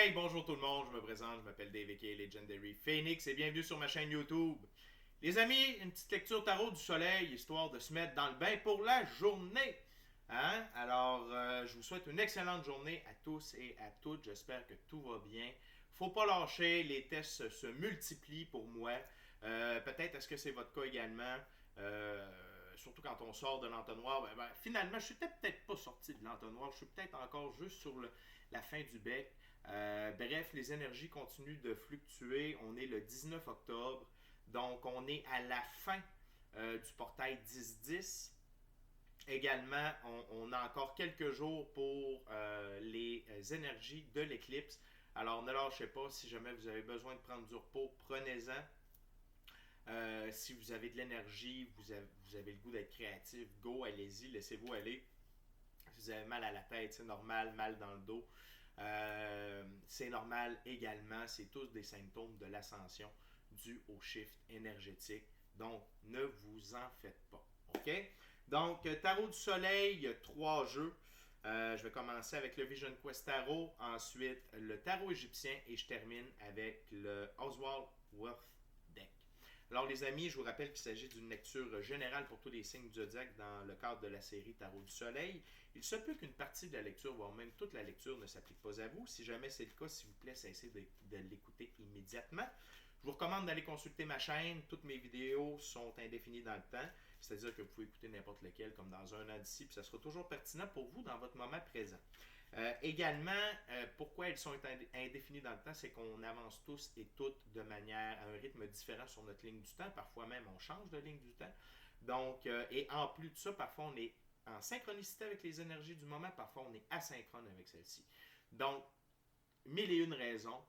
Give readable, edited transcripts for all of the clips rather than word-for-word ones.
Hey, bonjour tout le monde, je me présente, je m'appelle Dave aka Legendary Phoenix et bienvenue sur ma chaîne YouTube. Les amis, une petite lecture tarot du soleil, histoire de se mettre dans le bain pour la journée. Hein? Alors, je vous souhaite une excellente journée à tous et à toutes. J'espère que tout va bien. Faut pas lâcher, les tests se multiplient pour moi. Peut-être est-ce que c'est votre cas également. Surtout quand on sort de l'entonnoir. Finalement, je suis peut-être pas sorti de l'entonnoir. Je suis peut-être encore juste sur la fin du bec. Bref, les énergies continuent de fluctuer. On est le 19 octobre. Donc, on est à la fin du portail 10-10. Également, on a encore quelques jours pour les énergies de l'éclipse. Alors, ne lâchez pas. Si jamais vous avez besoin de prendre du repos, prenez-en. Si vous avez de l'énergie, vous avez le goût d'être créatif, go, allez-y, laissez-vous aller. Si vous avez mal à la tête, c'est normal, mal dans le dos, c'est normal également. C'est tous des symptômes de l'ascension dû au shift énergétique. Donc, ne vous en faites pas. OK? Donc, Tarot du Soleil, il y a 3 jeux. Je vais commencer avec le Vision Quest Tarot, ensuite le Tarot égyptien et je termine avec le Oswald Worth Deck. Alors les amis, je vous rappelle qu'il s'agit d'une lecture générale pour tous les signes du zodiaque dans le cadre de la série Tarot du Soleil. Il se peut qu'une partie de la lecture, voire même toute la lecture, ne s'applique pas à vous. Si jamais c'est le cas, s'il vous plaît, cessez de l'écouter immédiatement. Je vous recommande d'aller consulter ma chaîne. Toutes mes vidéos sont indéfinies dans le temps. C'est-à-dire que vous pouvez écouter n'importe lequel, comme dans un an d'ici, puis ça sera toujours pertinent pour vous dans votre moment présent. Également, pourquoi elles sont indéfinies dans le temps, c'est qu'on avance tous et toutes de manière à un rythme différent sur notre ligne du temps. Parfois même, on change de ligne du temps. Donc, et en plus de ça, parfois on est en synchronicité avec les énergies du moment, parfois on est asynchrone avec celles-ci. Donc, mille et une raisons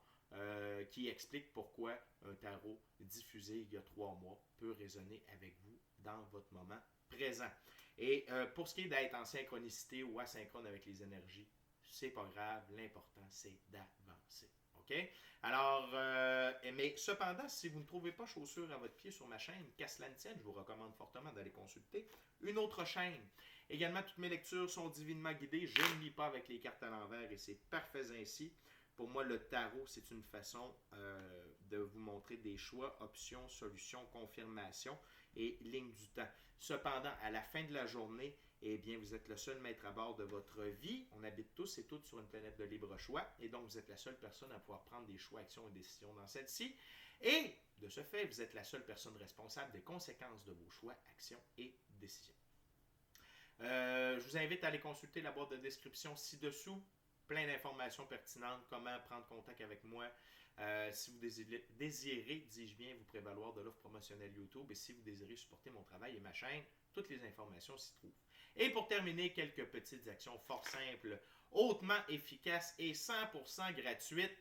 qui expliquent pourquoi un tarot diffusé il y a 3 mois peut résonner avec vous dans votre moment présent. Et pour ce qui est d'être en synchronicité ou asynchrone avec les énergies, c'est pas grave, l'important c'est d'avancer. OK? Alors, mais cependant, si vous ne trouvez pas chaussures à votre pied sur ma chaîne, qu'à cela ne tienne, je vous recommande fortement d'aller consulter une autre chaîne. Également, toutes mes lectures sont divinement guidées. Je ne lis pas avec les cartes à l'envers et c'est parfait ainsi. Pour moi, le tarot, c'est une façon de vous montrer des choix, options, solutions, confirmations et lignes du temps. Cependant, à la fin de la journée, eh bien, vous êtes le seul maître à bord de votre vie. On habite tous et toutes sur une planète de libre choix et donc vous êtes la seule personne à pouvoir prendre des choix, actions et décisions dans celle-ci. Et de ce fait, vous êtes la seule personne responsable des conséquences de vos choix, actions et décisions. Je vous invite à aller consulter la boîte de description ci-dessous. Plein d'informations pertinentes, comment prendre contact avec moi. Si vous désirez, dis-je bien, vous prévaloir de l'offre promotionnelle YouTube et si vous désirez supporter mon travail et ma chaîne, toutes les informations s'y trouvent. Et pour terminer, quelques petites actions fort simples, hautement efficaces et 100% gratuites.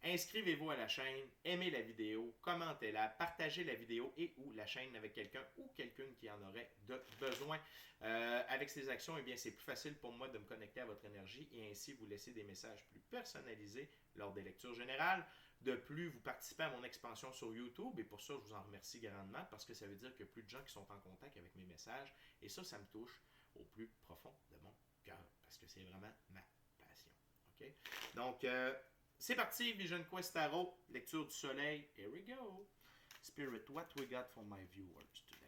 Inscrivez-vous à la chaîne, aimez la vidéo, commentez-la, partagez la vidéo et ou la chaîne avec quelqu'un ou quelqu'une qui en aurait besoin. Avec ces actions, eh bien, c'est plus facile pour moi de me connecter à votre énergie et ainsi vous laisser des messages plus personnalisés lors des lectures générales. De plus, vous participez à mon expansion sur YouTube et pour ça, je vous en remercie grandement parce que ça veut dire qu'il y a plus de gens qui sont en contact avec mes messages et ça me touche au plus profond de mon cœur parce que c'est vraiment ma passion. Okay? Donc, c'est parti, Vision Quest Tarot, lecture du soleil. Here we go. Spirit, what we got for my viewers today?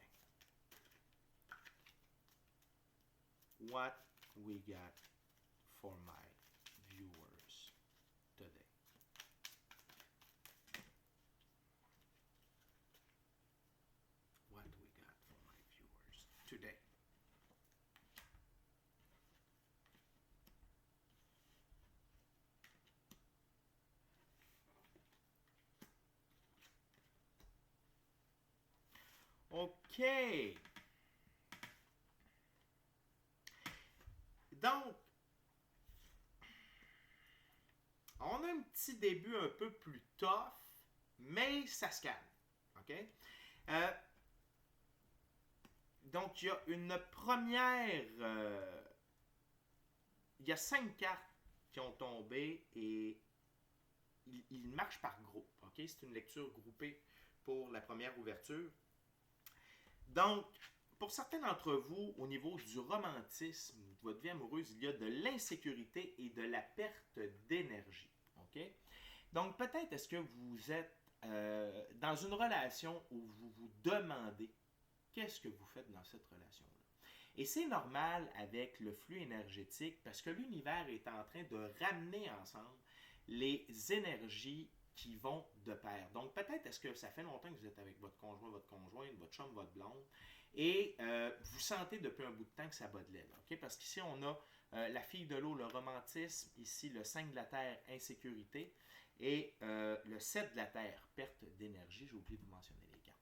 What we got for my viewers today? What we got for my viewers today? OK. Donc, on a un petit début un peu plus tough, mais ça se calme. OK? Donc, il y a une première... il y a 5 cartes qui ont tombé et ils marchent par groupe. Okay? C'est une lecture groupée pour la première ouverture. Donc, pour certains d'entre vous, au niveau du romantisme, de votre vie amoureuse, il y a de l'insécurité et de la perte d'énergie. Okay? Donc, peut-être est-ce que vous êtes dans une relation où vous vous demandez qu'est-ce que vous faites dans cette relation-là. Et c'est normal avec le flux énergétique parce que l'univers est en train de ramener ensemble les énergies qui vont de pair. Donc, peut-être est-ce que ça fait longtemps que vous êtes avec votre conjoint, votre conjointe, votre chum, votre blonde, et vous sentez depuis un bout de temps que ça bat de l'aile. Okay? Parce qu'ici, on a la fille de l'eau, le romantisme, ici, le 5 de la terre, insécurité, et le 7 de la terre, perte d'énergie. J'ai oublié de vous mentionner les cartes.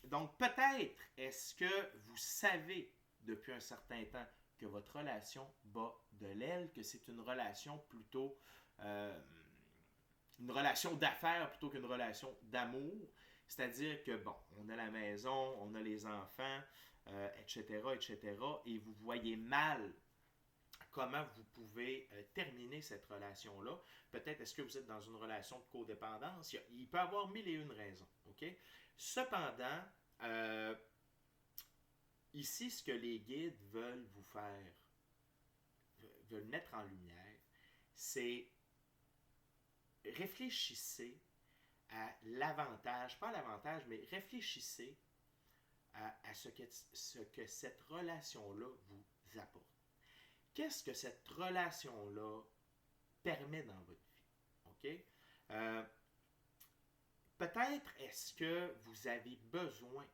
Donc peut-être est-ce que vous savez depuis un certain temps que votre relation bat de l'aile, que c'est une relation plutôt une relation d'affaires plutôt qu'une relation d'amour. C'est-à-dire que, bon, on a la maison, on a les enfants, etc., etc., et vous voyez mal comment vous pouvez terminer cette relation-là. Peut-être est-ce que vous êtes dans une relation de codépendance. Il peut y avoir mille et une raisons. OK? Cependant, ici, ce que les guides veulent vous faire, veulent mettre en lumière, c'est réfléchissez à l'avantage, pas à l'avantage, mais réfléchissez à ce que cette relation-là vous apporte. Qu'est-ce que cette relation-là permet dans votre vie? OK? Peut-être est-ce que vous avez besoin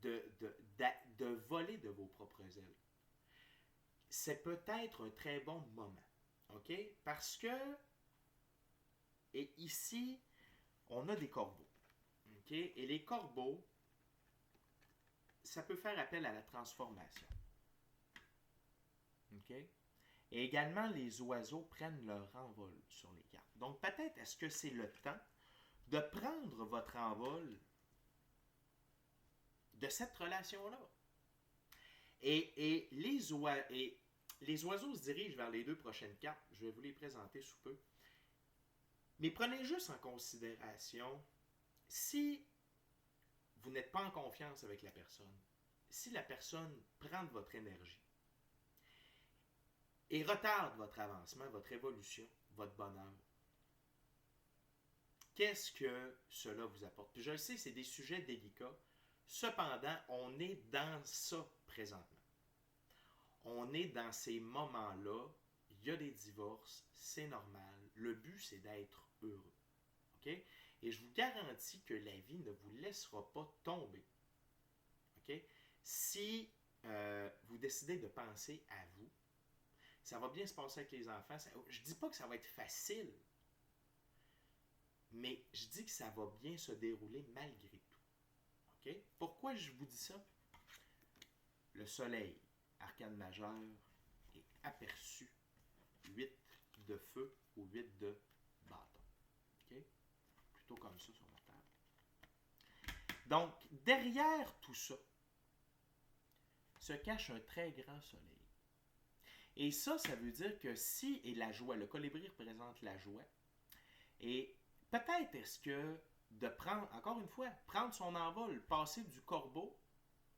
de voler de vos propres ailes. C'est peut-être un très bon moment. OK? Parce que, et ici, on a des corbeaux. OK? Et les corbeaux, ça peut faire appel à la transformation. OK? Et également, les oiseaux prennent leur envol sur les cartes. Donc, peut-être est-ce que c'est le temps de prendre votre envol de cette relation-là. Et les oiseaux se dirigent vers les deux prochaines cartes. Je vais vous les présenter sous peu. Mais prenez juste en considération, si vous n'êtes pas en confiance avec la personne, si la personne prend de votre énergie et retarde votre avancement, votre évolution, votre bonheur, qu'est-ce que cela vous apporte? Puis je le sais, c'est des sujets délicats. Cependant, on est dans ça présentement. On est dans ces moments-là. Il y a des divorces, c'est normal. Le but, c'est d'être heureux. Okay? Et je vous garantis que la vie ne vous laissera pas tomber. Okay? Si vous décidez de penser à vous, ça va bien se passer avec les enfants. Je ne dis pas que ça va être facile, mais je dis que ça va bien se dérouler malgré tout. Okay? Pourquoi je vous dis ça? Le soleil, arcane majeur, est aperçu 8 de feu ou 8 de bâton. Okay? Plutôt comme ça sur la table. Donc, derrière tout ça, se cache un très grand soleil. Et ça veut dire que si, et la joie, le colibri représente la joie, et peut-être est-ce que de prendre, encore une fois, prendre son envol, passer du corbeau,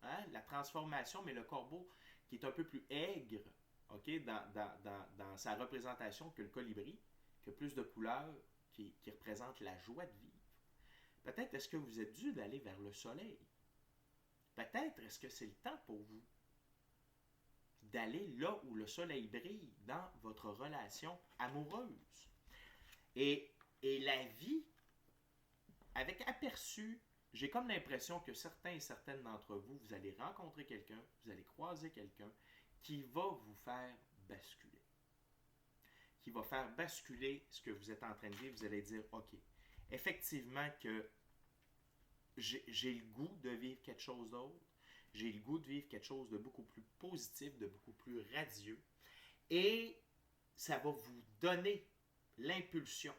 hein, la transformation, mais le corbeau qui est un peu plus aigre, okay, dans sa représentation que le colibri, qui a plus de couleurs, qui représente la joie de vivre. Peut-être est-ce que vous êtes dû d'aller vers le soleil. Peut-être est-ce que c'est le temps pour vous d'aller là où le soleil brille dans votre relation amoureuse. Et la vie, avec aperçu, j'ai comme l'impression que certains et certaines d'entre vous, vous allez rencontrer quelqu'un, vous allez croiser quelqu'un qui va vous faire basculer. Qui va faire basculer ce que vous êtes en train de vivre. Vous allez dire, OK, effectivement que j'ai le goût de vivre quelque chose d'autre. J'ai le goût de vivre quelque chose de beaucoup plus positif, de beaucoup plus radieux. Et ça va vous donner l'impulsion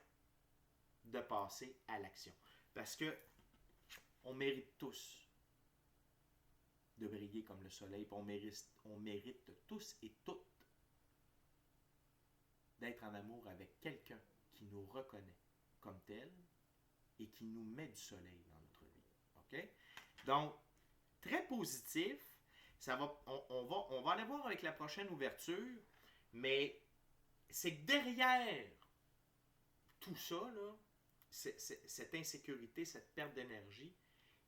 de passer à l'action. Parce que on mérite tous de briller comme le soleil. On mérite tous et toutes d'être en amour avec quelqu'un qui nous reconnaît comme tel et qui nous met du soleil dans notre vie. OK? Donc, très positif. On va aller voir avec la prochaine ouverture, mais c'est que derrière tout ça, là, cette insécurité, cette perte d'énergie,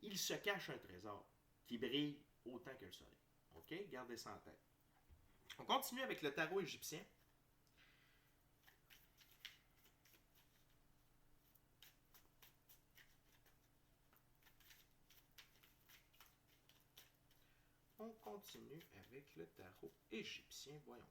il se cache un trésor qui brille autant que le soleil. OK? Gardez ça en tête. On continue avec le tarot égyptien. On continue avec le tarot égyptien. Voyons.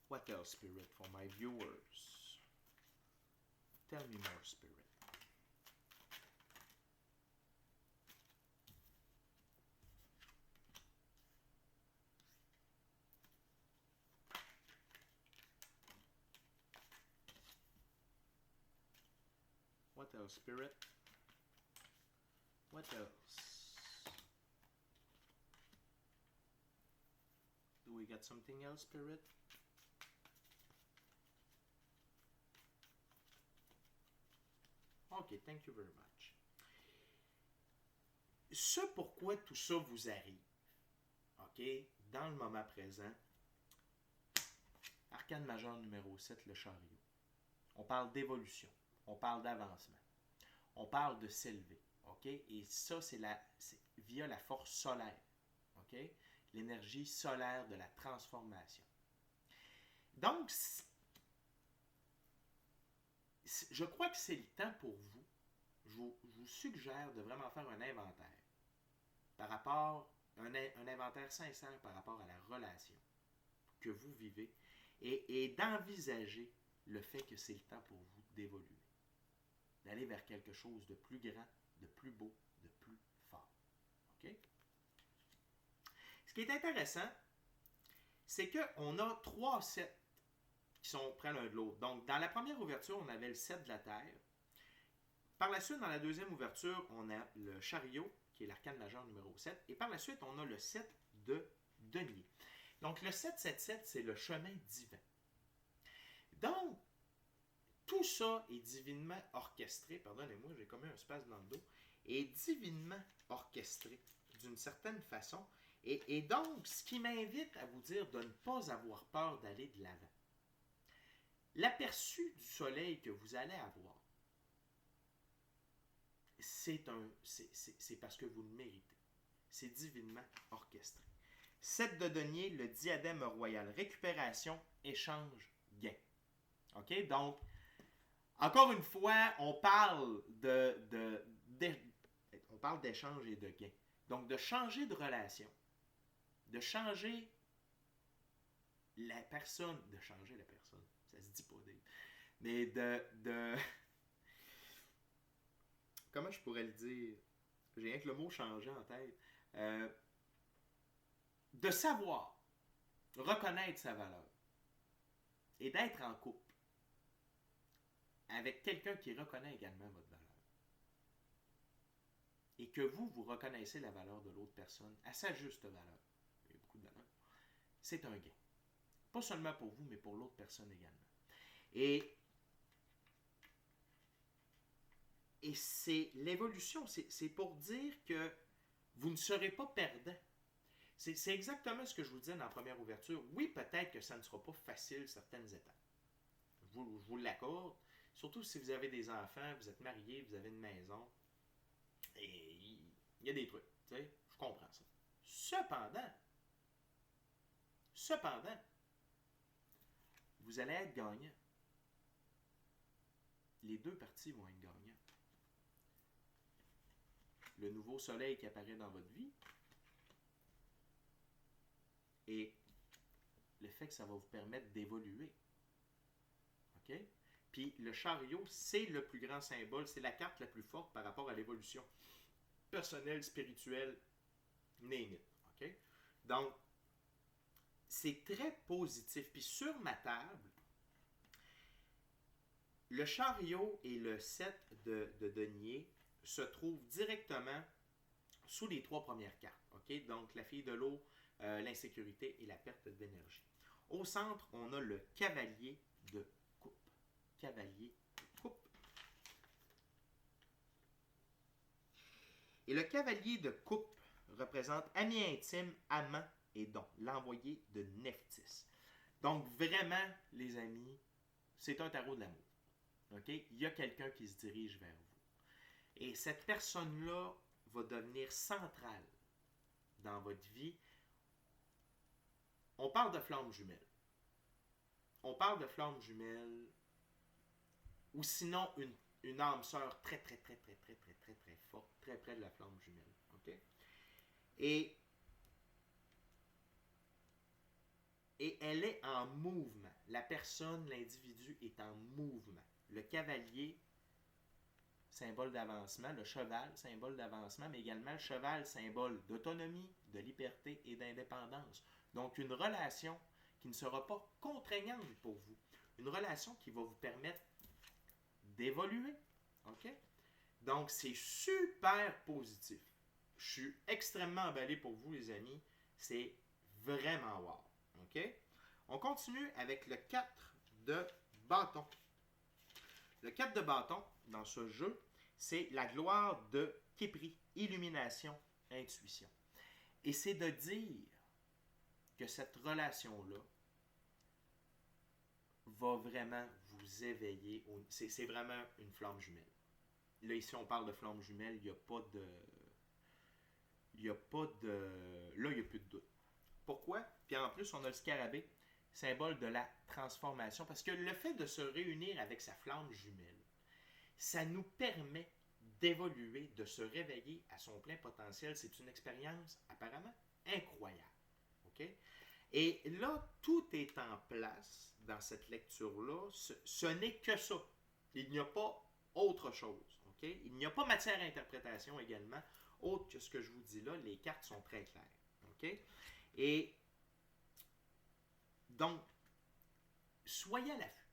What else, Spirit, for my viewers? Tell me more, Spirit. What else, Spirit? What else? Do we got something else, Spirit? Ok, thank you very much. Ce pourquoi tout ça vous arrive, ok, dans le moment présent, arcane majeur numéro 7, le chariot. On parle d'évolution, on parle d'avancement, on parle de s'élever, ok, et ça c'est via la force solaire, ok, l'énergie solaire de la transformation. Donc, je crois que c'est le temps pour vous. Je vous suggère de vraiment faire un inventaire par rapport, un inventaire sincère par rapport à la relation que vous vivez et d'envisager le fait que c'est le temps pour vous d'évoluer, d'aller vers quelque chose de plus grand, de plus beau, de plus fort. OK? Ce qui est intéressant, c'est qu'on a 3 sets qui sont près l'un de l'autre. Donc, dans la première ouverture, on avait le 7 de la Terre. Par la suite, dans la deuxième ouverture, on a le chariot, qui est l'arcane majeur numéro 7. Et par la suite, on a le 7 de denier. Donc, le 777, c'est le chemin divin. Donc, tout ça est divinement orchestré. Pardonnez-moi, j'ai comme un spasme dans le dos. Est divinement orchestré d'une certaine façon. Et donc, ce qui m'invite à vous dire de ne pas avoir peur d'aller de l'avant. L'aperçu du soleil que vous allez avoir, c'est parce que vous le méritez. C'est divinement orchestré. 7 de denier, le diadème royal. Récupération, échange, gain. OK? Donc, encore une fois, on parle on parle d'échange et de gain. Donc, de changer de relation, de changer la personne, ça se dit pas, mais comment je pourrais le dire? J'ai rien que le mot changer en tête. De savoir reconnaître sa valeur et d'être en couple avec quelqu'un qui reconnaît également votre valeur. Et que vous reconnaissez la valeur de l'autre personne à sa juste valeur. Il y a beaucoup de valeur. C'est un gain. Pas seulement pour vous, mais pour l'autre personne également. Et c'est l'évolution. C'est pour dire que vous ne serez pas perdant. C'est exactement ce que je vous disais dans la première ouverture. Oui, peut-être que ça ne sera pas facile certaines étapes. Je vous l'accorde. Surtout si vous avez des enfants, vous êtes marié, vous avez une maison. Et il y a des trucs. Tu sais, je comprends ça. Cependant, vous allez être gagnant. Les deux parties vont être gagnants. Le nouveau soleil qui apparaît dans votre vie et le fait que ça va vous permettre d'évoluer. OK? Puis le chariot, c'est le plus grand symbole, c'est la carte la plus forte par rapport à l'évolution personnelle, spirituelle, name it. OK? Donc, c'est très positif. Puis sur ma table, le chariot et le 7 de denier se trouvent directement sous les 3 premières cartes. OK? Donc, la fille de l'eau, l'insécurité et la perte d'énergie. Au centre, on a le cavalier de coupe. Cavalier de coupe. Et le cavalier de coupe représente ami intime, amant et don, l'envoyé de Nephthys. Donc vraiment, les amis, c'est un tarot de l'amour. Okay? Il y a quelqu'un qui se dirige vers vous. Et cette personne-là va devenir centrale dans votre vie. On parle de flamme jumelle. On parle de flamme jumelle ou sinon une âme sœur très forte, très près de la flamme jumelle. Okay? Et elle est en mouvement. La personne, l'individu est en mouvement. Le cavalier, symbole d'avancement. Le cheval, symbole d'avancement, mais également le cheval, symbole d'autonomie, de liberté et d'indépendance. Donc, une relation qui ne sera pas contraignante pour vous. Une relation qui va vous permettre d'évoluer. OK? Donc, c'est super positif. Je suis extrêmement emballé pour vous, les amis. C'est vraiment wow. OK? On continue avec le 4 de bâton. Le 4 de bâton, dans ce jeu, c'est la gloire de Képri, illumination, intuition. Et c'est de dire que cette relation-là va vraiment vous éveiller. C'est vraiment une flamme jumelle. Là, ici, on parle de flamme jumelle, il n'y a pas de... Là, il n'y a plus de doute. Pourquoi? Puis en plus, on a le scarabée, symbole de la transformation. Parce que le fait de se réunir avec sa flamme jumelle, ça nous permet d'évoluer, de se réveiller à son plein potentiel. C'est une expérience apparemment incroyable. Okay? Et là, tout est en place dans cette lecture-là. Ce n'est que ça. Il n'y a pas autre chose. Okay? Il n'y a pas matière à interprétation également. Autre que ce que je vous dis là, les cartes sont très claires. Okay? Et donc, soyez à l'affût.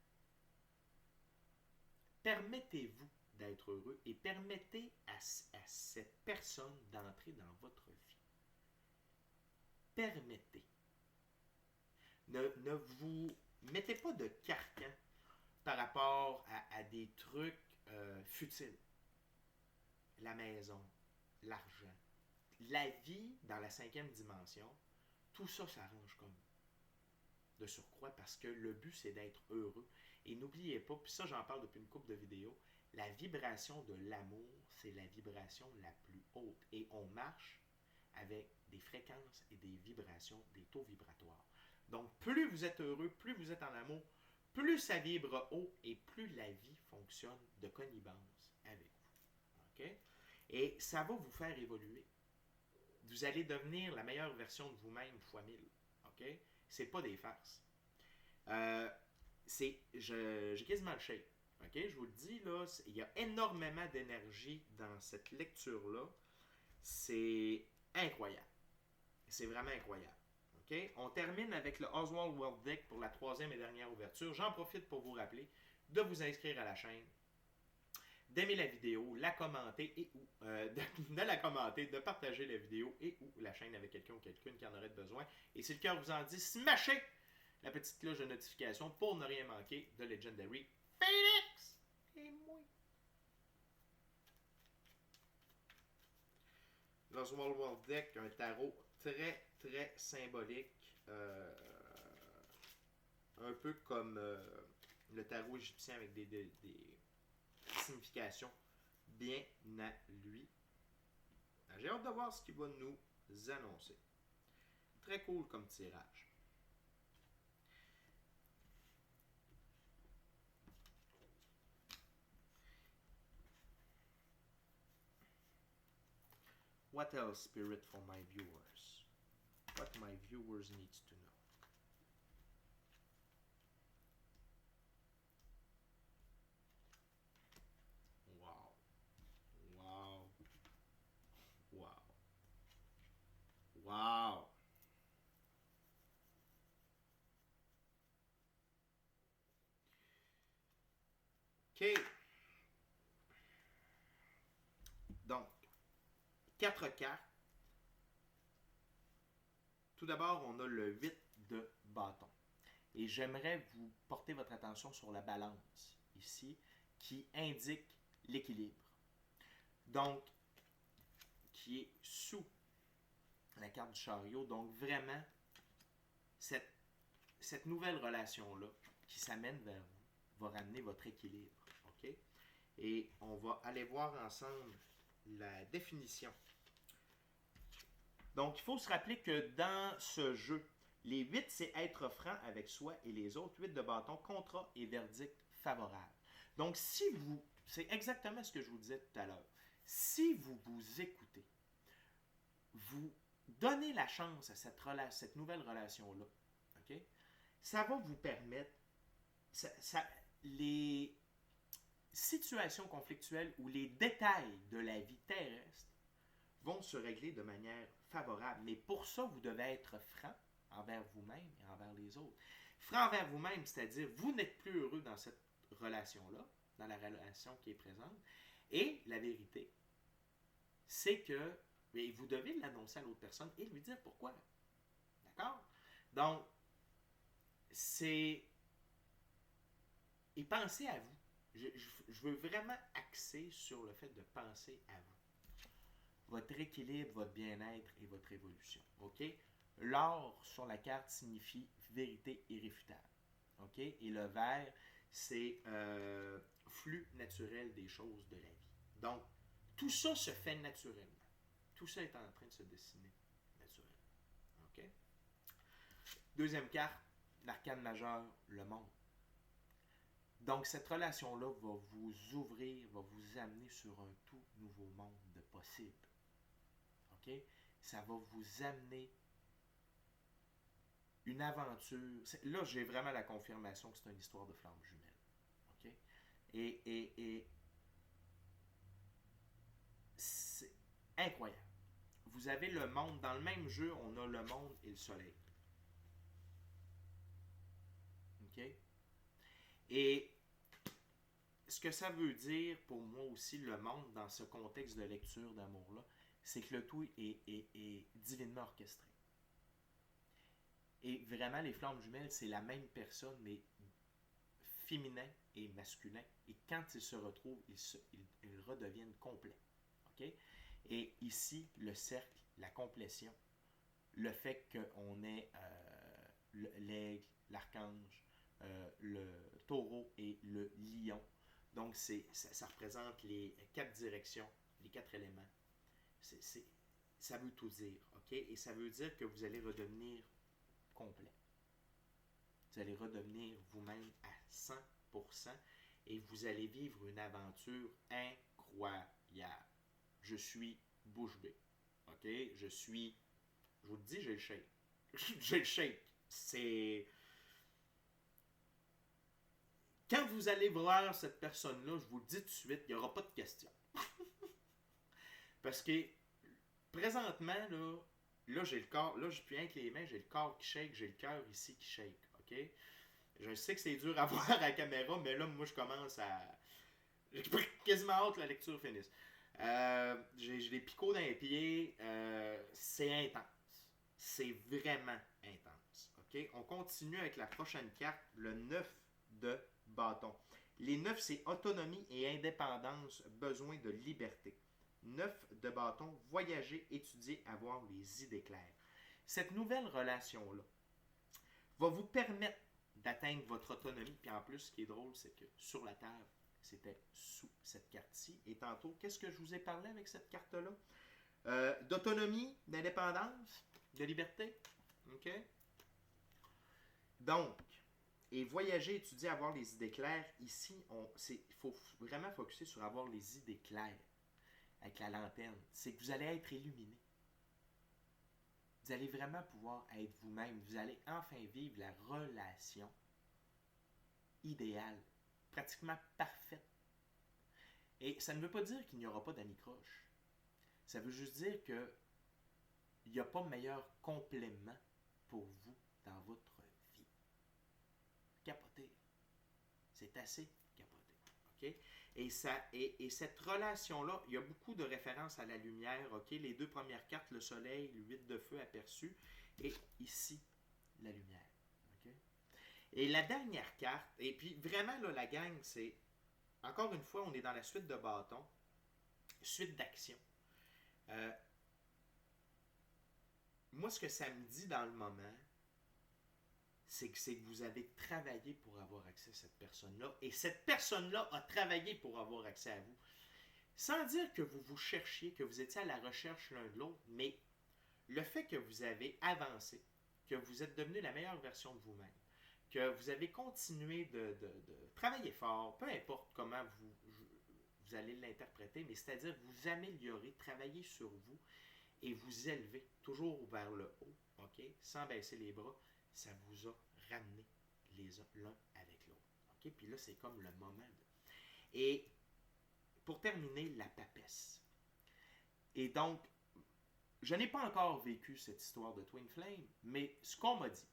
Permettez-vous d'être heureux et permettez à cette personne d'entrer dans votre vie. Permettez. Ne vous mettez pas de carcan par rapport à des trucs futiles. La maison, l'argent, la vie dans la 5e dimension, tout ça s'arrange comme de surcroît parce que le but c'est d'être heureux. Et n'oubliez pas, puis ça j'en parle depuis une couple de vidéos, la vibration de l'amour, c'est la vibration la plus haute. Et on marche avec des fréquences et des vibrations, des taux vibratoires. Donc plus vous êtes heureux, plus vous êtes en amour, plus ça vibre haut et plus la vie fonctionne de connivence avec vous. Okay? Et ça va vous faire évoluer. Vous allez devenir la meilleure version de vous-même fois 1000. Okay? C'est pas des farces. J'ai quasiment le shape. Okay? Je vous le dis, là, il y a énormément d'énergie dans cette lecture-là. C'est incroyable. C'est vraiment incroyable. Okay? On termine avec le Oswald World Deck pour la 3e et dernière ouverture. J'en profite pour vous rappeler de vous inscrire à la chaîne, d'aimer la vidéo, la commenter et de la commenter, de partager la vidéo et ou la chaîne avec quelqu'un ou quelqu'une qui en aurait besoin. Et si le cœur vous en dit, smashez la petite cloche de notification pour ne rien manquer de Legendary Phoenix et moi. L'Oswald World Deck, un tarot très très symbolique, un peu comme le tarot égyptien avec des significations bien à lui. J'ai hâte de voir ce qu'il va nous annoncer. Très cool comme tirage. What else, Spirit, for my viewers? What my viewers need to know? Wow. Wow. Wow. Wow. OK. Donc, 4 cartes. Tout d'abord, on a le 8 de bâton. Et j'aimerais vous porter votre attention sur la balance, ici, qui indique l'équilibre. Donc, qui est sous la carte du chariot. Donc vraiment, cette nouvelle relation-là qui s'amène vers vous va ramener votre équilibre. OK? Et on va aller voir ensemble la définition. Donc, il faut se rappeler que dans ce jeu, les 8, c'est être franc avec soi et les autres. 8 de bâton, contrat et verdict favorable. Donc, si vous, c'est exactement ce que je vous disais tout à l'heure, si vous vous écoutez, vous donnez la chance à cette nouvelle relation-là, OK? Ça va vous permettre, les situations conflictuelles ou les détails de la vie terrestre vont se régler de manière favorable. Mais pour ça, vous devez être franc envers vous-même et envers les autres. Franc envers vous-même, c'est-à-dire vous n'êtes plus heureux dans cette relation-là, dans la relation qui est présente. Et la vérité, c'est que vous devez l'annoncer à l'autre personne et lui dire pourquoi. D'accord? Donc, c'est... Et pensez à vous. Je veux vraiment axer sur le fait de penser à vous. Votre équilibre, votre bien-être et votre évolution. OK? L'or sur la carte signifie vérité irréfutable. OK? Et le vert, c'est flux naturel des choses de la vie. Donc, tout ça se fait naturellement. Tout ça est en train de se dessiner naturellement. OK? Deuxième carte, l'arcane majeur, le monde. Donc, cette relation-là va vous ouvrir, va vous amener sur un tout nouveau monde de possibles. OK? Ça va vous amener une aventure. Là, j'ai vraiment la confirmation que c'est une histoire de flamme jumelle. OK? Et c'est incroyable. Vous avez le monde, dans le même jeu, on a le monde et le soleil. OK? Et ce que ça veut dire pour moi aussi, le monde, dans ce contexte de lecture d'amour-là, c'est que le tout est divinement orchestré. Et vraiment, les flammes jumelles, c'est la même personne, mais féminin et masculin. Et quand ils se retrouvent, ils redeviennent complets. OK? Et ici, le cercle, la complétion, le fait qu'on ait l'aigle, l'archange, le taureau et le lion. Donc, ça représente les 4 directions, les 4 éléments. Ça veut tout dire, OK? Et ça veut dire que vous allez redevenir complet. Vous allez redevenir vous-même à 100% et vous allez vivre une aventure incroyable. Je suis bouche bée, OK? Je vous le dis, j'ai le shake. J'ai le shake. C'est... Quand vous allez voir cette personne-là, je vous le dis tout de suite, il n'y aura pas de question. Parce que présentement, là j'ai le corps, là je suis avec les mains, j'ai le corps qui shake, j'ai le cœur ici qui shake, OK? Je sais que c'est dur à voir à la caméra, mais là, moi, je commence à... J'ai quasiment hâte que la lecture finisse. J'ai des picots dans les pieds, c'est intense. C'est vraiment intense, OK? On continue avec la prochaine carte, le 9 de bâton. Les 9, c'est autonomie et indépendance, besoin de liberté. 9 de bâton, voyager, étudier, avoir les idées claires. Cette nouvelle relation-là va vous permettre d'atteindre votre autonomie. Puis en plus, ce qui est drôle, c'est que sur la table, c'était sous cette carte-ci. Et tantôt, qu'est-ce que je vous ai parlé avec cette carte-là? D'autonomie, d'indépendance, de liberté. OK? Donc, et voyager, étudier, avoir les idées claires, ici, il faut vraiment focuser sur avoir les idées claires avec la lanterne. C'est que vous allez être illuminé. Vous allez vraiment pouvoir être vous-même. Vous allez enfin vivre la relation idéale, pratiquement parfaite. Et ça ne veut pas dire qu'il n'y aura pas d'anicroche. Ça veut juste dire qu'il n'y a pas meilleur complément pour vous dans votre vie. Capoter. C'est assez capoter. OK? Et cette relation-là, il y a beaucoup de références à la lumière. OK? Les 2 premières cartes, le soleil, le 8 de feu aperçu. Et ici, la lumière. OK? Et la dernière carte, et puis vraiment, là, la gang, c'est... Encore une fois, on est dans la suite de bâtons. Suite d'action. moi, ce que ça me dit dans le moment, c'est que vous avez travaillé pour avoir accès à cette personne-là, et cette personne-là a travaillé pour avoir accès à vous. Sans dire que vous vous cherchiez, que vous étiez à la recherche l'un de l'autre, mais le fait que vous avez avancé, que vous êtes devenu la meilleure version de vous-même, que vous avez continué de travailler fort, peu importe comment vous allez l'interpréter, mais c'est-à-dire vous améliorer, travailler sur vous et vous élever toujours vers le haut, ok, sans baisser les bras, ça vous a ramené l'un avec l'autre. Ok, puis là, c'est comme le moment. Et pour terminer, la papesse. Et donc, je n'ai pas encore vécu cette histoire de Twin Flame, mais ce qu'on m'a dit,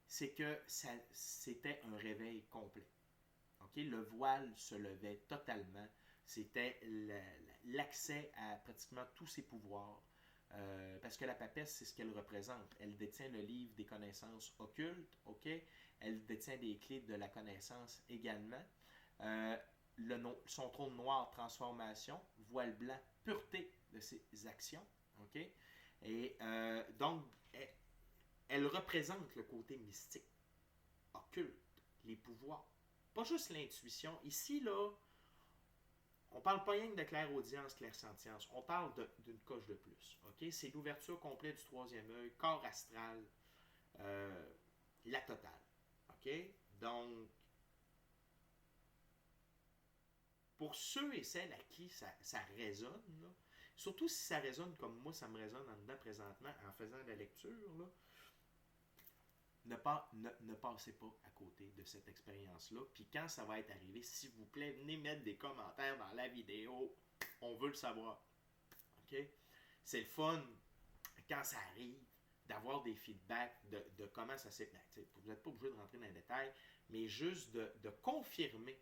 c'est que c'était un réveil complet. Okay? Le voile se levait totalement. C'était l'accès à pratiquement tous ses pouvoirs. Parce que la papesse, c'est ce qu'elle représente. Elle détient le livre des connaissances occultes, ok? Elle détient des clés de la connaissance également. Euh, son trône noir, transformation. Voile blanc, pureté de ses actions, ok? Et donc, elle représente le côté mystique, occulte, les pouvoirs. Pas juste l'intuition. Ici, là, on parle pas rien que de clairaudience, clairsentience. On parle d'une coche de plus. Okay? C'est l'ouverture complète du troisième œil, corps astral, la totale. Okay? Donc, pour ceux et celles à qui ça résonne, là, surtout si ça résonne comme moi, ça me résonne en dedans présentement en faisant la lecture, là, ne passez pas à côté de cette expérience-là. Puis quand ça va être arrivé, s'il vous plaît, venez mettre des commentaires dans la vidéo. On veut le savoir. OK? C'est le fun, quand ça arrive, d'avoir des feedbacks de comment ça s'est... Vous n'êtes pas obligé de rentrer dans les détails, mais juste de confirmer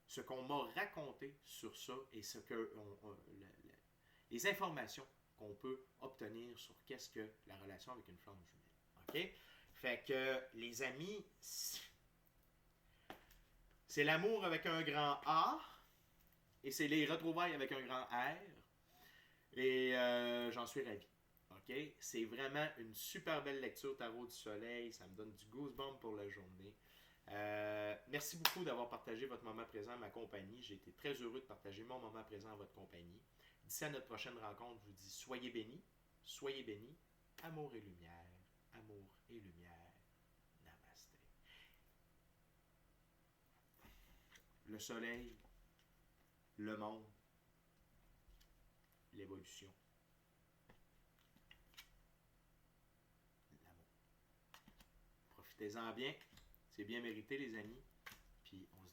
ce qu'on m'a raconté sur ça et ce que les informations qu'on peut obtenir sur qu'est-ce que la relation avec une flamme jumelle. OK? Fait que, les amis, c'est l'amour avec un grand A et c'est les retrouvailles avec un grand R. Et j'en suis ravi. Okay? C'est vraiment une super belle lecture Tarot du Soleil. Ça me donne du goosebump pour la journée. Merci beaucoup d'avoir partagé votre moment présent à ma compagnie. J'ai été très heureux de partager mon moment présent à votre compagnie. D'ici à notre prochaine rencontre, je vous dis soyez bénis, amour et lumière, amour et lumière. Namasté. Le soleil, le monde, l'évolution, l'amour. Profitez-en bien. C'est bien mérité, les amis. Puis on